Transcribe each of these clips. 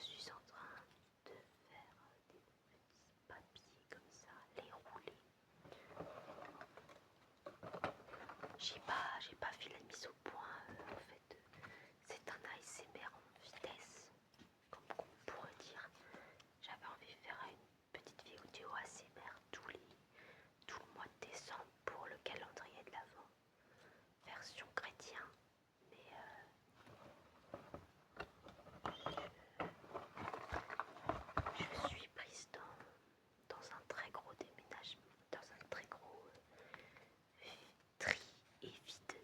suis en train de faire des petits papiers comme ça, les rouler. J'ai pas fait la mise au point, en fait. C'est un ASMR en vitesse, comme on pourrait dire. J'avais envie de faire une petite vidéo ASMR tout le mois de décembre pour le calendrier de l'Avent, version chrétien. Mais je suis prise dans un très gros déménagement, dans un très gros tri et vide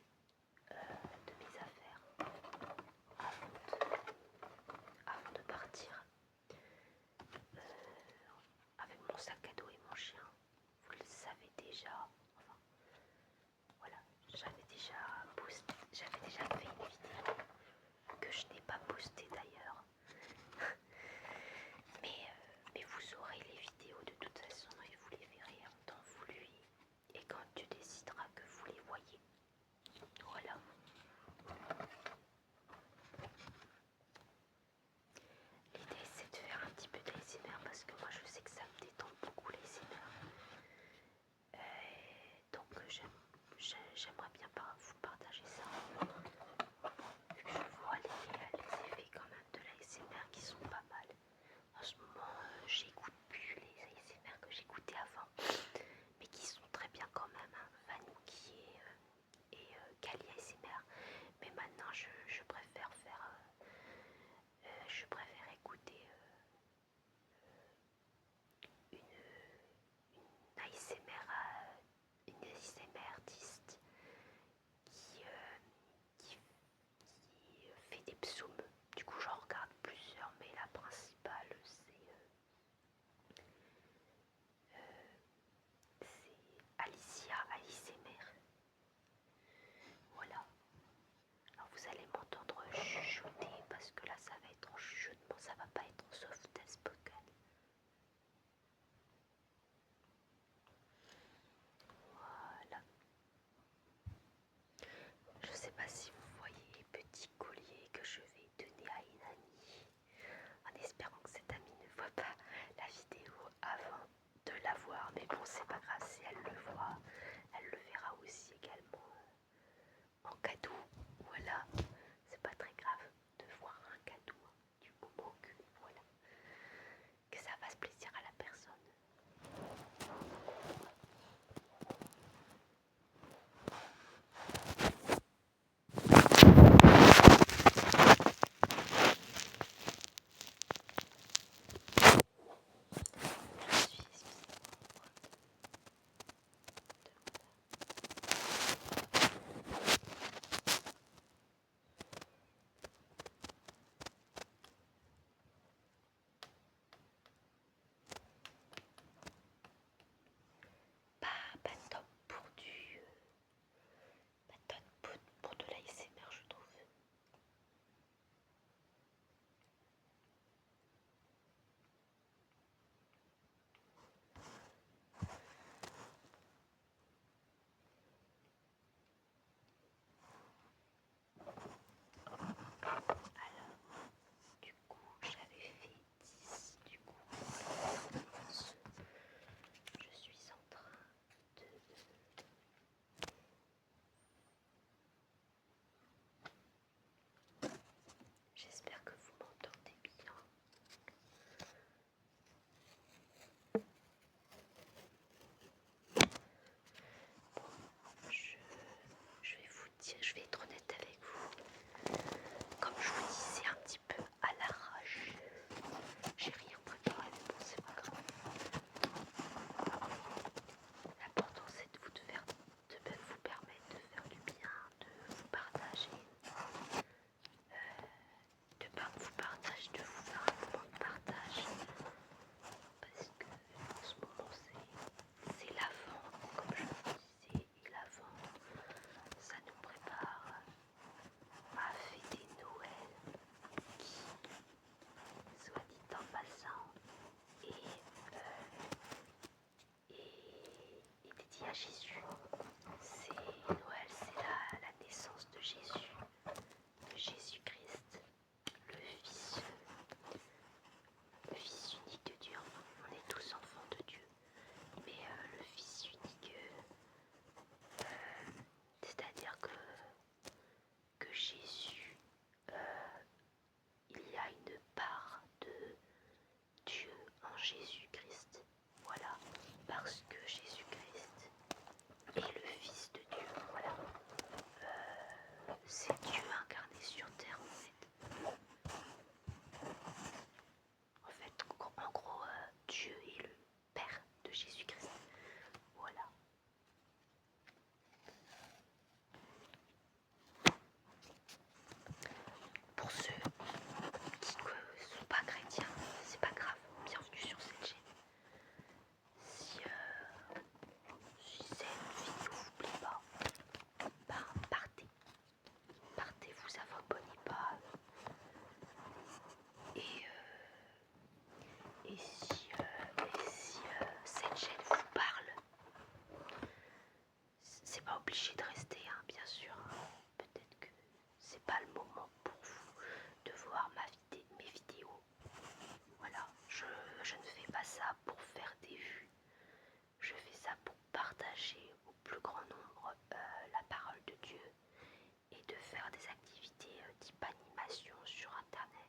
type animation sur internet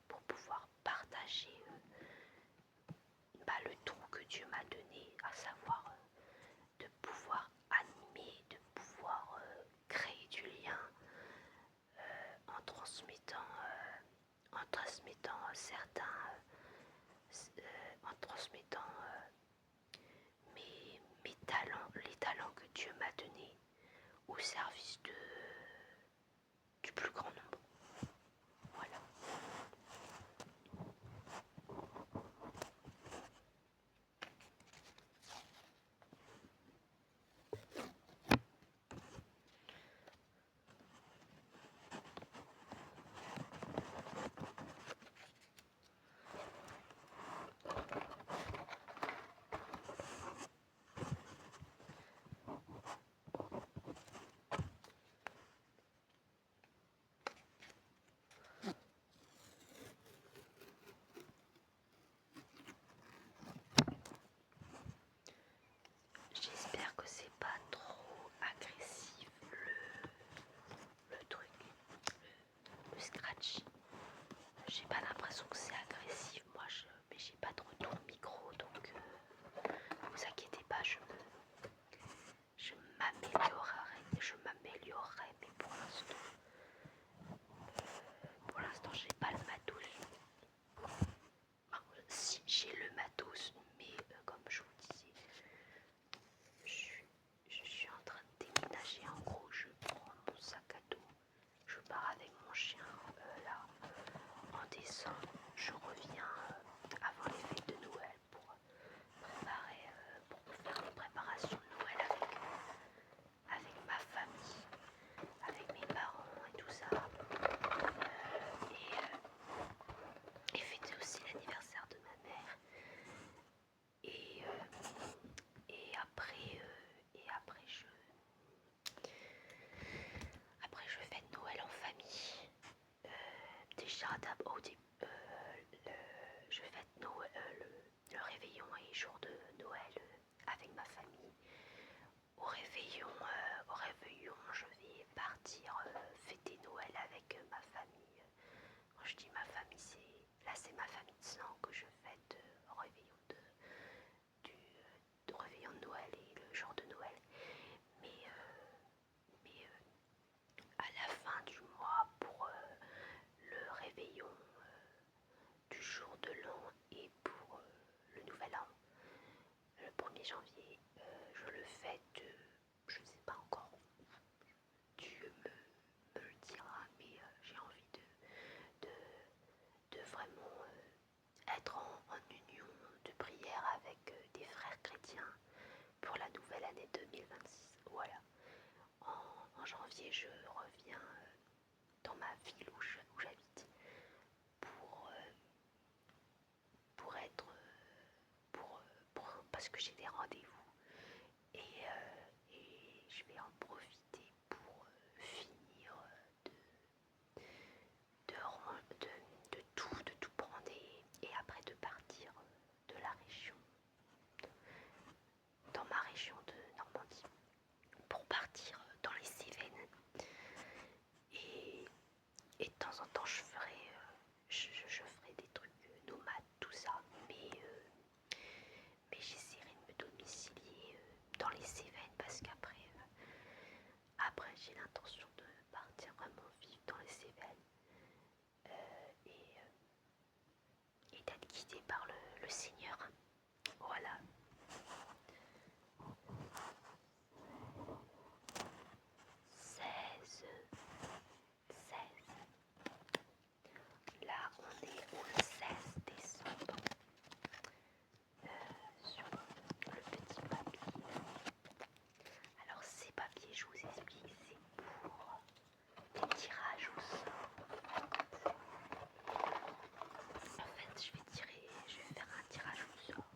pour pouvoir partager le don que Dieu m'a donné, à savoir de pouvoir animer, de pouvoir créer du lien en transmettant en transmettant mes talents, les talents que Dieu m'a donnés au service du plus grand nombre. Voilà. J'espère que c'est pas trop agressif le truc, le scratch. J'ai pas l'impression que c'est agressif, mais j'ai pas de retour micro, donc vous inquiétez pas, je m'améliorerai, mais pour l'instant j'ai pas le matos. Enfin, si j'ai le matos, mais comme je vous disais, je suis en train de déménager. En gros, je prends mon sac à dos, je pars avec mon chien là en décembre. Je reviens avant les fêtes de Noël pour faire les préparations de Noël avec ma famille, avec mes parents et tout ça. Et fêter aussi l'anniversaire de ma mère. Et, après je fête Noël en famille. Déjà je fête Noël, le réveillon et jour de Noël avec ma famille. Au réveillon, je vais partir fêter Noël avec ma famille. Quand je dis ma famille, c'est ma famille de sang que je fête au réveillon du réveillon de Noël et le jour de Noël. Mais à la fin du mois, pour le réveillon du jour de l'an et pour le nouvel an, le 1er janvier, je le fête, je ne sais pas encore, Dieu me le dira, mais j'ai envie de vraiment être en union de prière avec des frères chrétiens pour la nouvelle année 2026. Voilà. En janvier, je reviens dans ma ville où j'habite pour être parce que j'ai des rendez-vous et je vais en profiter pour finir de tout prendre et après de partir de la région, dans ma région de Normandie, pour partir dans les Cévennes. Et de temps en temps je ferai des trucs nomades, tout ça, mais j'essaierai de me domicilier dans les Cévennes parce qu'après j'ai l'intention de partir vraiment vivre dans les Cévennes et d'être guidée par le Seigneur. Voilà. Là, on est au 16 décembre sur le petit papier. Alors, ces papiers, je vous explique, c'est pour les tirages au sort. En fait, je vais faire un tirage au sort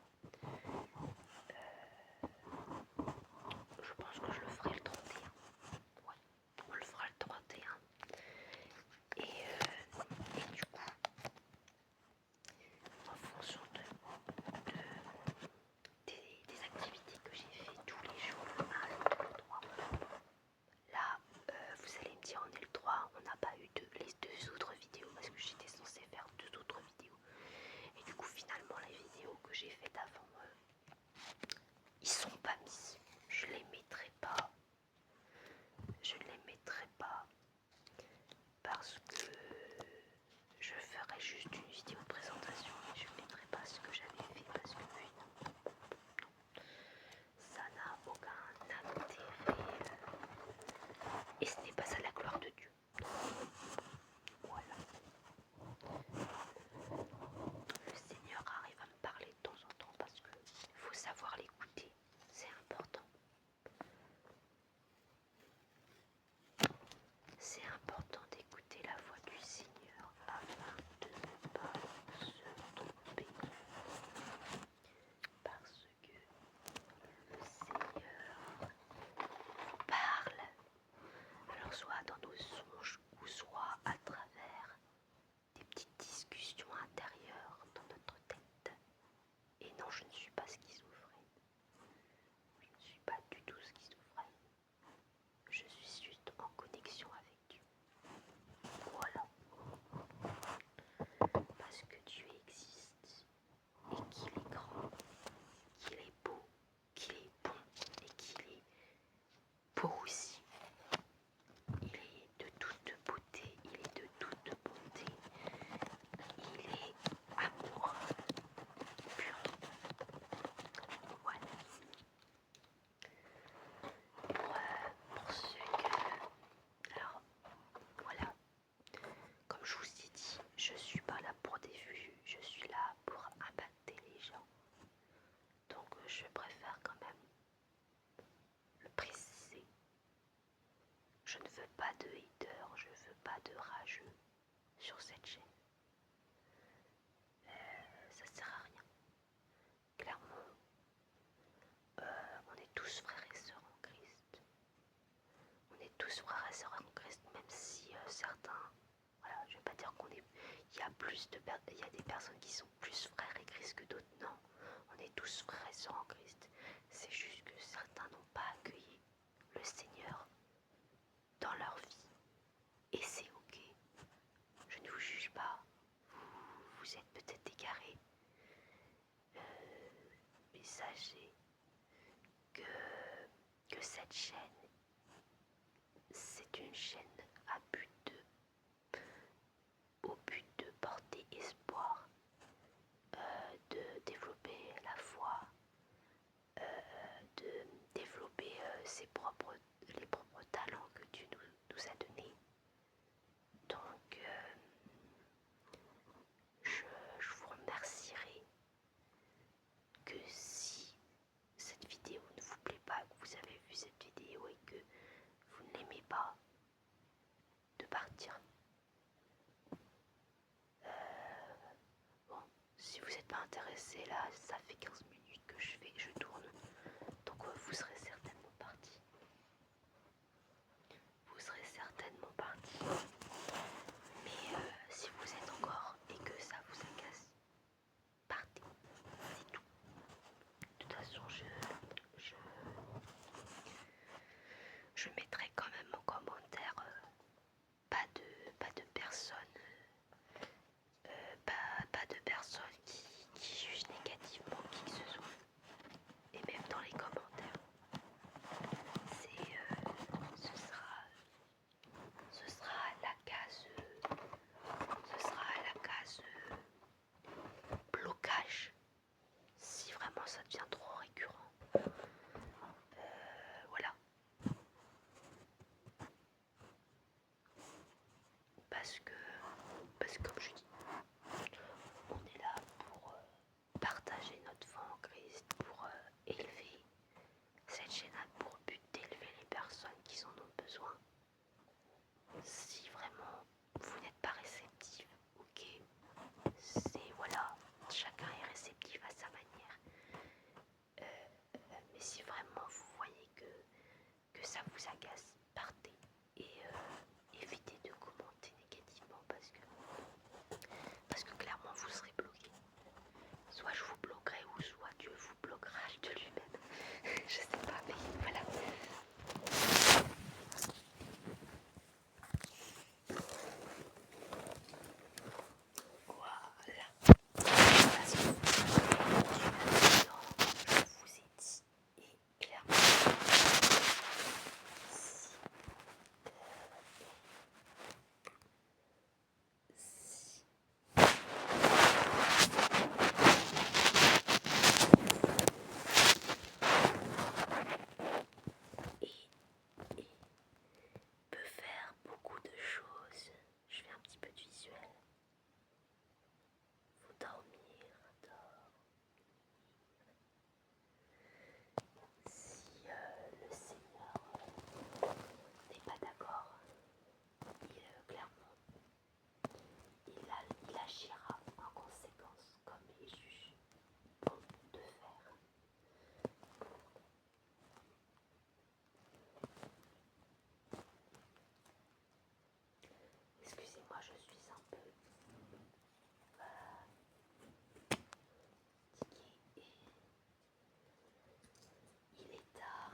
que j'ai faites avant, ils sont pas mis. Je les mettrai pas. Je ne les mettrai pas parce que je ferai juste une vidéo de présentation et je ne mettrai pas ce que j'avais fait parce que ça n'a aucun intérêt et ce n'est pas ça la gloire de Dieu. Voilà. Le Seigneur arrive à me parler de temps en temps parce qu'il faut savoir l'écouter, c'est important. C'est important d'écouter la voix du Seigneur afin de ne pas se tromper. Parce que le Seigneur parle, alors soit dans nos songes ou soit à travers des petites discussions intérieures dans notre tête. Et non, je ne suis pas schizophrène. Je ne suis pas du tout schizophrène. Je suis juste en connexion avec Dieu. Voilà. Parce que Dieu existe et qu'il est grand, qu'il est beau, qu'il est bon et qu'il est beau aussi. Il est de toute beauté, il est de toute bonté, il est amour pur. Voilà. Pour ceux que... Alors, voilà. Comme je vous ai dit, je suis pas là pour des vues, je suis là pour impacter les gens. Donc je préfère quand même le préciser. Je ne veux pas de haters, je ne veux pas de rageux sur cette chaîne. Ça sert à rien. Clairement, on est tous frères et sœurs en Christ. On est tous frères et sœurs en Christ, même si certains, voilà, je vais pas dire qu'on est, il y a des personnes qui sont plus frères et Christ que d'autres. Non, on est tous frères et sœurs en Christ. C'est juste que certains n'ont pas accueilli le Seigneur dans leur vie. Et c'est ok. Je ne vous juge pas. Vous êtes peut-être égarés. Mais sachez que cette chaîne, c'est une chaîne au but de porter espoir, de développer la foi, de développer les propres talents que Dieu nous a donnés. Donc, je vous remercierai que si cette vidéo ne vous plaît pas, que vous avez vu cette vidéo et que vous ne l'aimez pas, de partir. Bon, si vous n'êtes pas intéressé, là, ça fait 15 minutes que je tourne, donc vous serez certainement parti. Vous serez certainement parti. Mais si vous êtes encore et que ça vous agace, partez, c'est tout. De toute façon, je mettrai quand même en commentaire pas de personnes, pas de personnes qui jugent négativement qui que ce soit. Et même dans les commentaires, ce sera la case blocage si vraiment ça devient trop récurrent. Voilà. Parce que comme je dis, on est là pour partager notre foi en Christ, pour élever. Cette chaîne a pour but d'élever les personnes qui en ont besoin. Si vraiment vous n'êtes pas réceptif, ok, voilà, chacun est réceptif à sa manière. Mais si vraiment vous voyez que ça vous agace, partez et évitez de commenter négativement. je suis un peu fatiguée et il est tard.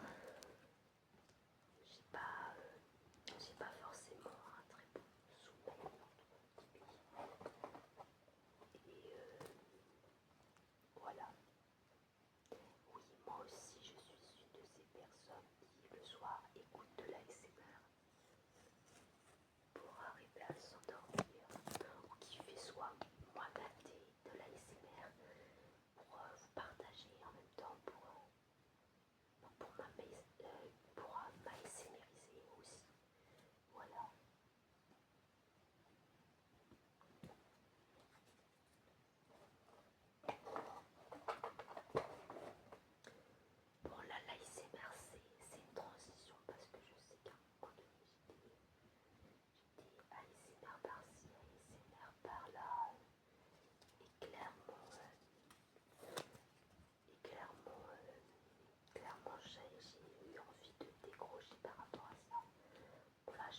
J'ai pas forcément un très bon sommeil entre et voilà. Oui, moi aussi je suis une de ces personnes qui le soir écoutent de l'ASMR pour arriver à s'endormir ou qui fait soit moi-même de l'ASMR pour vous partager en même temps pour m'ASMRiser aussi. Voilà. Bon là l'ASMR c'est une transition parce que je sais qu'à un moment donné j'étais ASMR par-ci, ASMR par-là et clairement j'ai eu envie de décrocher par rapport à ça. Bon là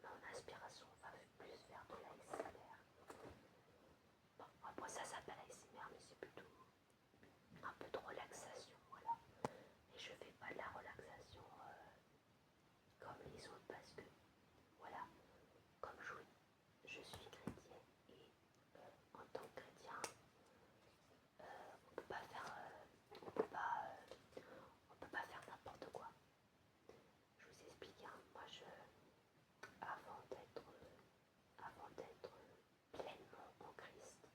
mon inspiration va plus vers de l'ASMR. Bon, après ça s'appelle ASMR mais c'est plutôt un peu de relaxation, voilà. Et je fais pas de la relaxation comme les autres parce que, voilà, comme je suis chrétienne et en tant que chrétien, on peut pas faire, on peut pas faire n'importe quoi. Je vous explique, hein, moi avant d'être pleinement en Christ,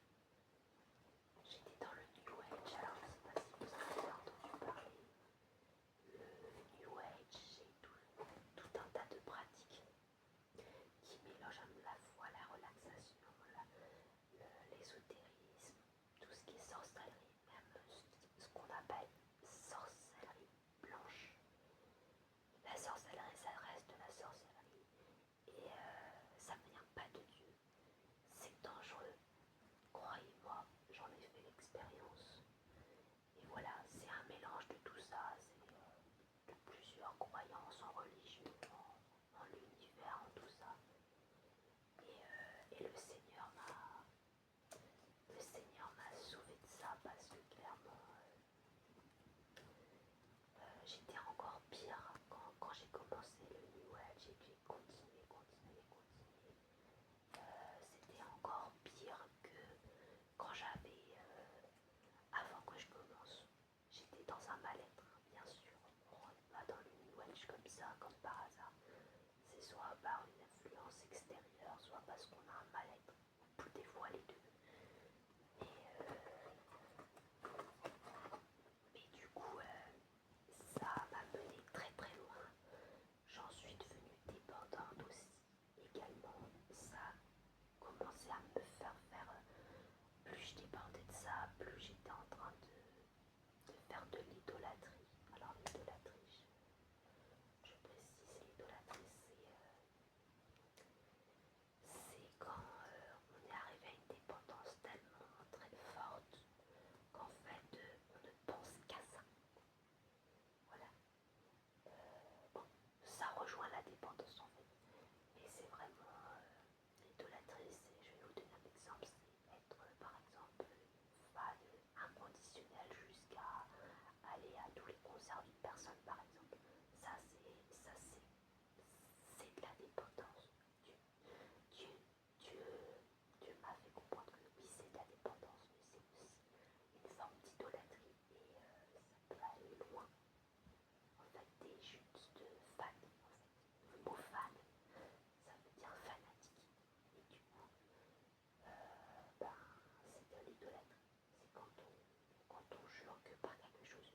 j'étais dans le New Age. Alors je sais pas si vous en avez entendu parler. Le New Age, c'est tout un tas de pratiques qui mélangent à la fois la relaxation, l'ésotérisme, tout ce qui est sorcellerie, même ce qu'on appelle sorcellerie blanche. La sorcellerie, ça reste de la sorcellerie et ça ne vient pas de Dieu. C'est dangereux, croyez-moi, j'en ai fait l'expérience. Et voilà, c'est un mélange de tout ça, c'est de plusieurs croyances en religion, en l'univers, en tout ça. Et le Seigneur m'a sauvé de ça parce que clairement, j'étais encore pire quand j'ai commencé le New Age et que j'ai continué. C'était encore pire que quand avant que je commence. J'étais dans un mal-être, hein, bien sûr. On rentre pas dans le New Age comme ça, comme par hasard. C'est soit par une influence extérieure, soit parce qu'on a un mal-être. Ou des fois les deux. Mais du coup, ça m'a mené très très loin. J'en suis devenue dépendante aussi également. Ça a commencé à me faire faire. Plus je dépendais de ça, plus j'étais en train de faire de l'idolâtrie. Alors l'idolâtrie, je précise, l'idolâtrie c'est quand on est arrivé à une dépendance tellement très forte qu'en fait on ne pense qu'à ça. Voilà. Bon, ça rejoint la dépendance en fait. Mais c'est vraiment l'idolâtrie, je vais vous donner un exemple, c'est être par exemple fan inconditionnel jusqu'à aller à tous les concerts d'une personne par exemple. C'est de la dépendance. Dieu, Dieu, Dieu m'a fait comprendre que oui c'est de la dépendance, mais c'est aussi une forme d'idolâtrie et ça peut aller loin. En fait, t'es juste fan. En fait. Le mot fan, ça veut dire fanatique. Et du coup, c'est de l'idolâtrie. C'est quand on jure que par quelque chose.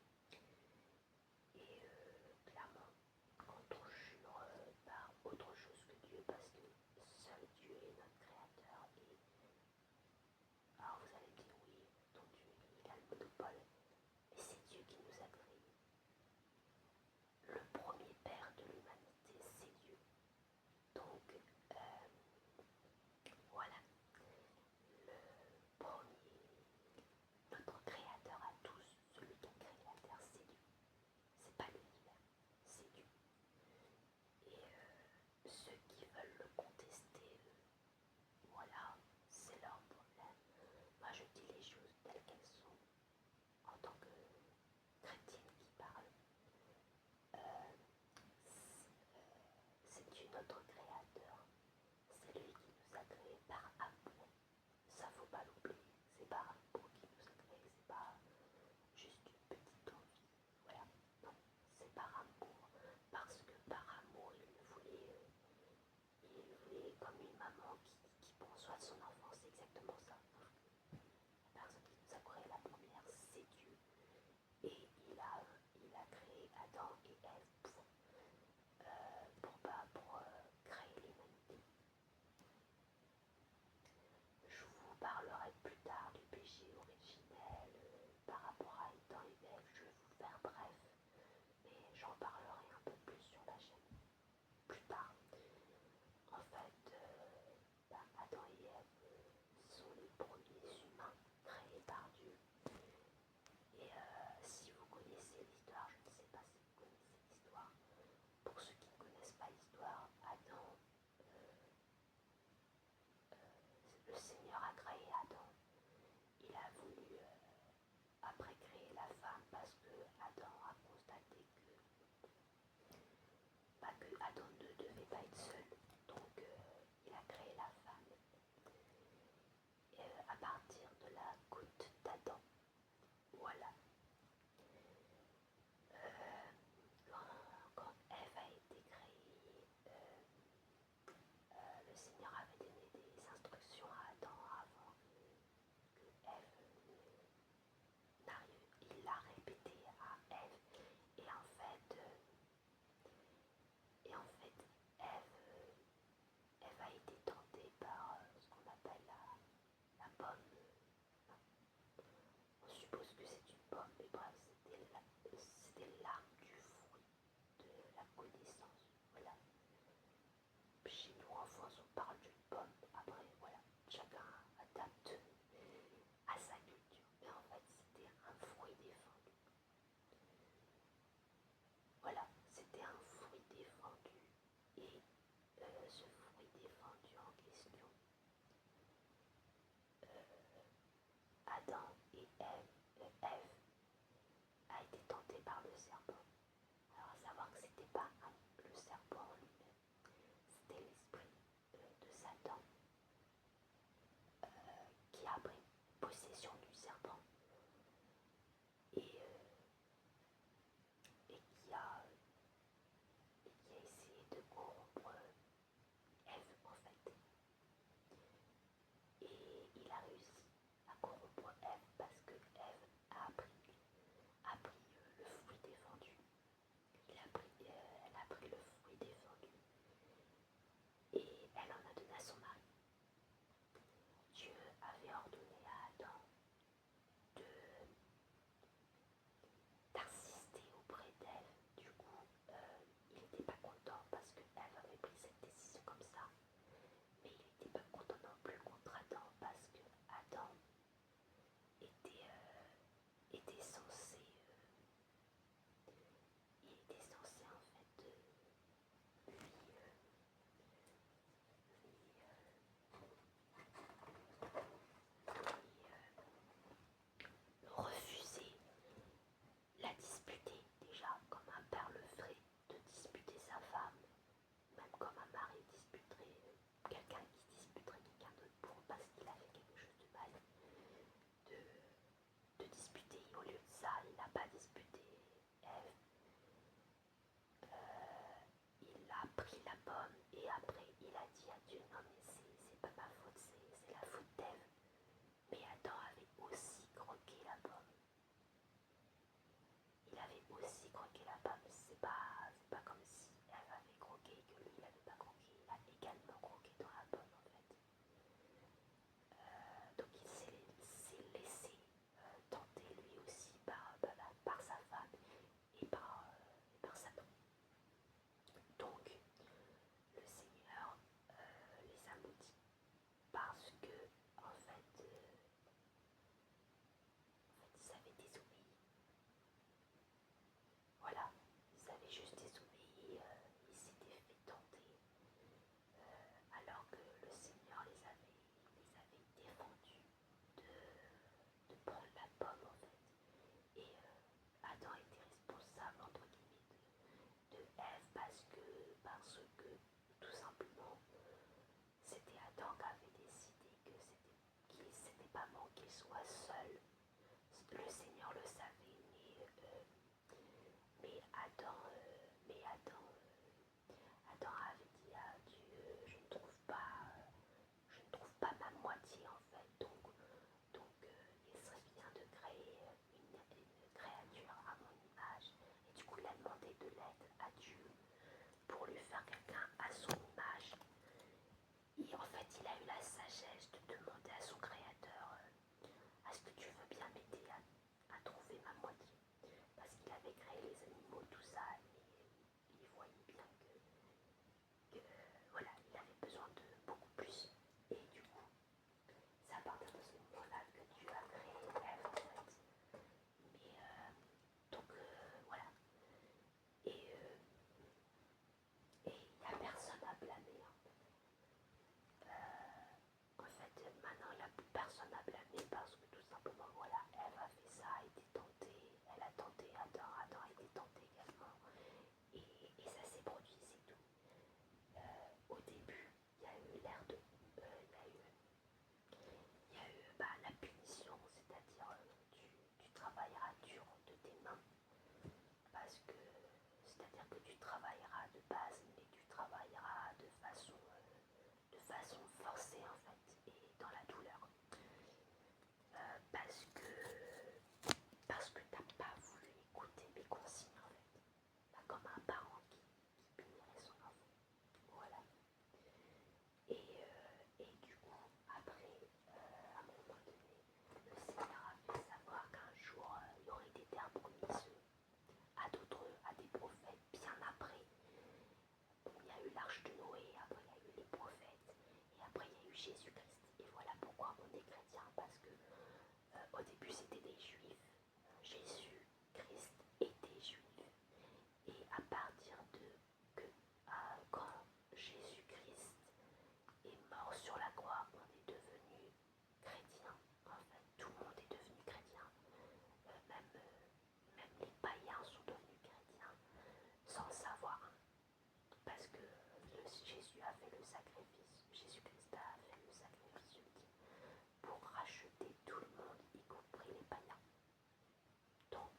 notre Créateur. C'est lui qui nous a créés par amour. Ça faut pas l'oublier. C'est par amour qui nous a créés. C'est pas juste une petite envie. Voilà. Non, c'est par amour. Parce que par amour, il est comme une maman qui prend soin de son enfant. C'est exactement ça. La personne qui nous a créé la première, c'est Dieu. Et il a créé Adam et Ève pour créer l'humanité. Je vous parlerai plus tard du péché originel par rapport à Adam et Ève. Je vais vous faire bref, mais j'en parlerai un peu plus sur la chaîne plus tard. En fait, Adam et Ève sont les premiers humains créés par Dieu. Et si vous connaissez l'histoire, je ne sais pas si vous connaissez l'histoire, pour ceux qui ne connaissent pas l'histoire, Adam, le Seigneur a créé Adam. Il a voulu, après, créer la femme parce que Adam a constaté que Adam ne devait pas être seul. Donc, il a créé la femme à partir de la goutte d'Adam. Voilà. Quand Ève a été créée, le Seigneur avait donné des instructions à Adam avant que Ève n'arrive. Il l'a répété à Ève et en fait Ève a été tentée par ce qu'on appelle la pomme. On suppose que c'est une pomme, mais bref, c'était l'arbre du fruit de la connaissance. Voilà. Chez nous en France, on parle d'une pomme. Après, voilà, chacun adapte à sa culture. Mais en fait, c'était un fruit défendu. Voilà, c'était un fruit défendu. Et ce fruit défendu en question, Adam et Ève a été tenté par le serpent. Alors à savoir que c'était pas le serpent en lui-même, c'était l'esprit de Satan qui a pris possession du serpent et, et qui a essayé de corrompre Ève en fait. Et il a réussi à corrompre Ève parce que Ève a pris le fruit défendu. Elle a pris le fruit défendu et elle en a donné à son mari. Dieu avait ordonné à Adam d'insister auprès d'Ève. Du coup, il n'était pas content parce que Ève avait pris cette décision comme ça. Mais il n'était pas content non plus contre Adam parce que Adam était censé, en fait refuser la disputer déjà comme un père le ferait, de disputer sa femme, même comme un mari disputerait quelqu'un qui disputerait quelqu'un d'autre pour parce qu'il a fait quelque chose de mal, de disputer. Au lieu de ça, il n'a pas disputé Ève. Il a pris la pomme et après il a dit à Dieu non mais c'est pas ma faute, c'est la faute d'Ève. Mais Adam avait aussi croqué la pomme. Il avait aussi croqué la pomme. C'est pas comme si Ève avait croqué et que lui il n'avait pas croqué. Il a également croqué dans la pomme en fait. Donc il s'est laissé tenter lui aussi par sa femme et par Satan. Donc le Seigneur les a maudits parce que en fait ils avaient désobéi. Voilà, ils avaient juste désobéi, ils s'étaient fait tenter alors que le Seigneur les avait défendus de prendre la pomme en fait. Et Adam était responsable entre guillemets de Ève parce que tout pas manquer soit seul. Le Seigneur le savait, Adam avait dit à Dieu, je ne trouve pas ma moitié en fait, donc il serait bien de créer une créature à mon image. Et du coup, il a demandé de l'aide à Dieu pour lui faire quelqu'un à son image. Et en fait, il a eu la sagesse de demander à son créateur est-ce que tu veux bien m'aider à trouver ma moitié? Parce qu'il avait créé les animaux, tout ça, et il voyait bien que voilà, il avait besoin de beaucoup plus. Et du coup, c'est à partir de ce moment-là que Dieu a créé Ève en fait. Mais voilà. Et il n'y a personne à blâmer. Hein. En fait, maintenant, il n'y a plus personne à blâmer parce que tout simplement, voilà, Ève a fait ça, a été tentée, elle a tenté Adam, Adam a été tenté également. Et ça s'est produit, c'est tout. Au début, il y a eu l'air de... il y a eu la punition, c'est-à-dire tu travailleras dur de tes mains. Parce que, c'est-à-dire que tu travailleras de base, mais tu travailleras de façon forcée en fait, et dans la douleur. Parce que t'as pas voulu écouter mes consignes en fait. Comme un parent qui punirait son enfant. Voilà. Et du coup, après, à un moment donné, le Seigneur a fait savoir qu'un jour, il y aurait des terres promises à des prophètes bien après. Bon, il y a eu l'arche de Noé, après il y a eu les prophètes, et après il y a eu Jésus-Christ. Et voilà pourquoi on est chrétien, parce que au début c'était des juifs, Jésus-Christ était juif, et à partir de quand Jésus-Christ est mort sur la croix, on est devenu chrétien. En fait, tout le monde est devenu chrétien. Même les païens sont devenus chrétiens sans savoir. Parce que Jésus a fait le sacrifice, Jésus-Christ a fait le sacrifice ultime pour racheter tout le monde, y compris les païens. Donc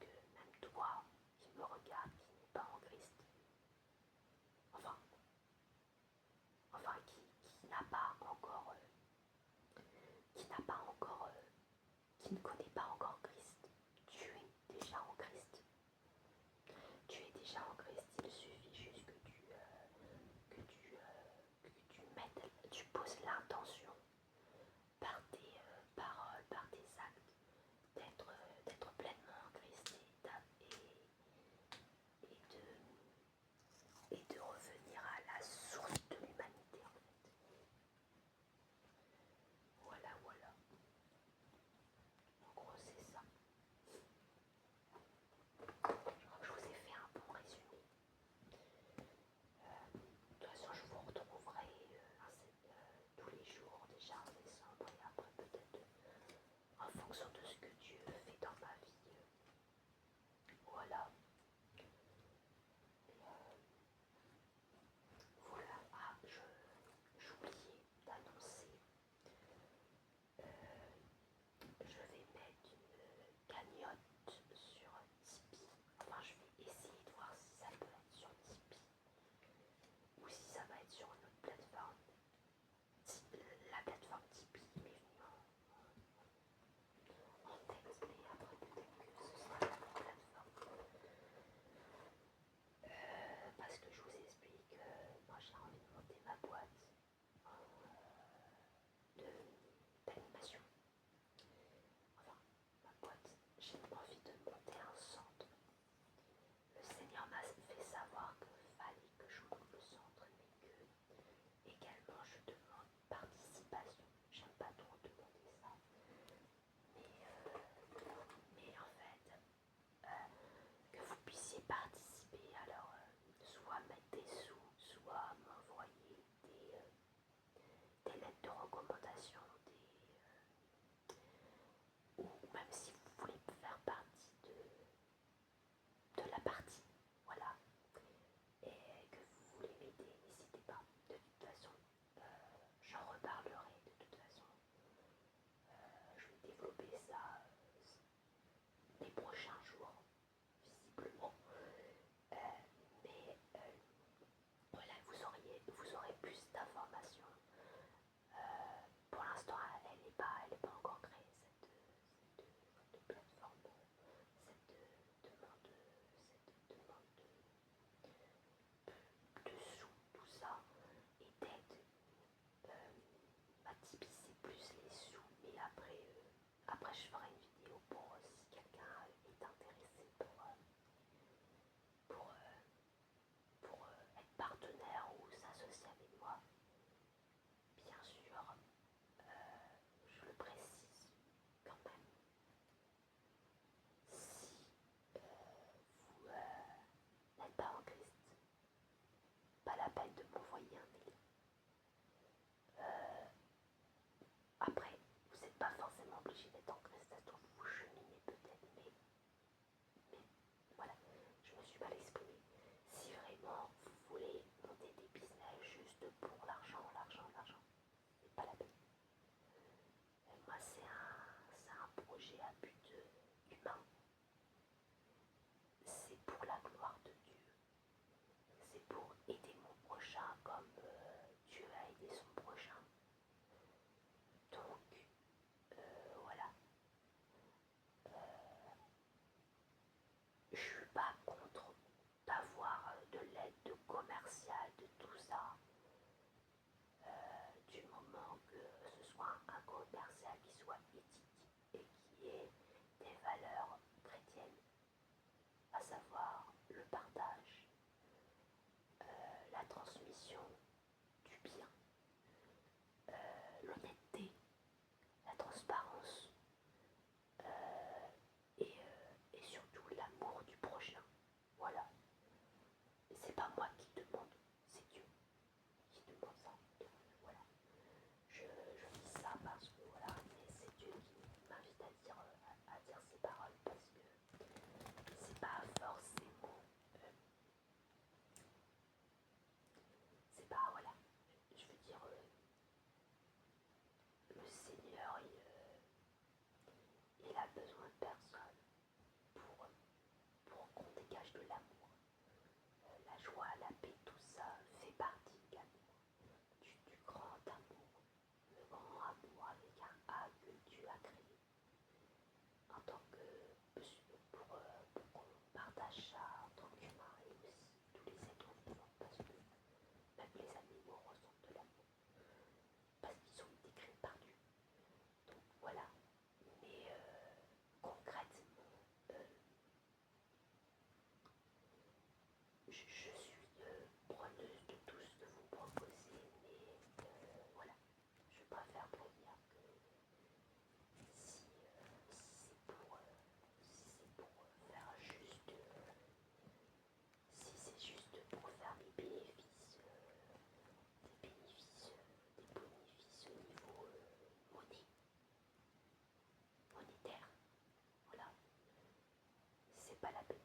après je ferai une vidéo pour si quelqu'un est intéressé pour, être partenaire ou s'associer avec moi. Bien sûr, je le précise quand même, si vous n'êtes pas en Christ, pas la peine de m'envoyer un mail. Après, vous n'êtes pas forcément obligé d'être en Christ, ça se trouve vous cheminez peut-être, mais voilà, je me suis mal exprimée. Si vraiment vous voulez monter des business juste pour l'argent, c'est pas la peine. Moi, c'est un projet à but humain. C'est pour la gloire de Dieu. C'est pour aider mon prochain comme Dieu a aidé son prochain. Donc, voilà. Je suis pas contre d'avoir de l'aide commerciale, de tout ça, du moment que ce soit un commercial qui soit éthique et qui ait des valeurs chrétiennes, à savoir le partage, la transmission du bien, l'honnêteté, la transparence et surtout l'amour du prochain. Voilà. Et c'est pas moi qui demande, c'est Dieu qui demande ça. Donc voilà. Je dis ça parce que voilà, c'est Dieu qui m'invite à dire ces paroles parce que c'est pas forcément. C'est pas, voilà. Je veux dire, le Seigneur, il a besoin de personnes pour qu'on dégage de l'amour. La joie, la paix, tout ça fait partie également du grand amour. Le grand amour avec un A que Dieu a créé en tant que pour qu'on partage ça en tant qu'humain et aussi tous les êtres vivants parce que même les animaux ressentent de l'amour parce qu'ils ont été créés par Dieu. Donc voilà. Mais concrètement, je suis preneuse de tout ce que vous proposez, mais voilà, je préfère prévenir que si c'est pour faire juste, si c'est juste pour faire des bénéfices, des bénéfices au niveau monétaire, voilà, c'est pas la peine.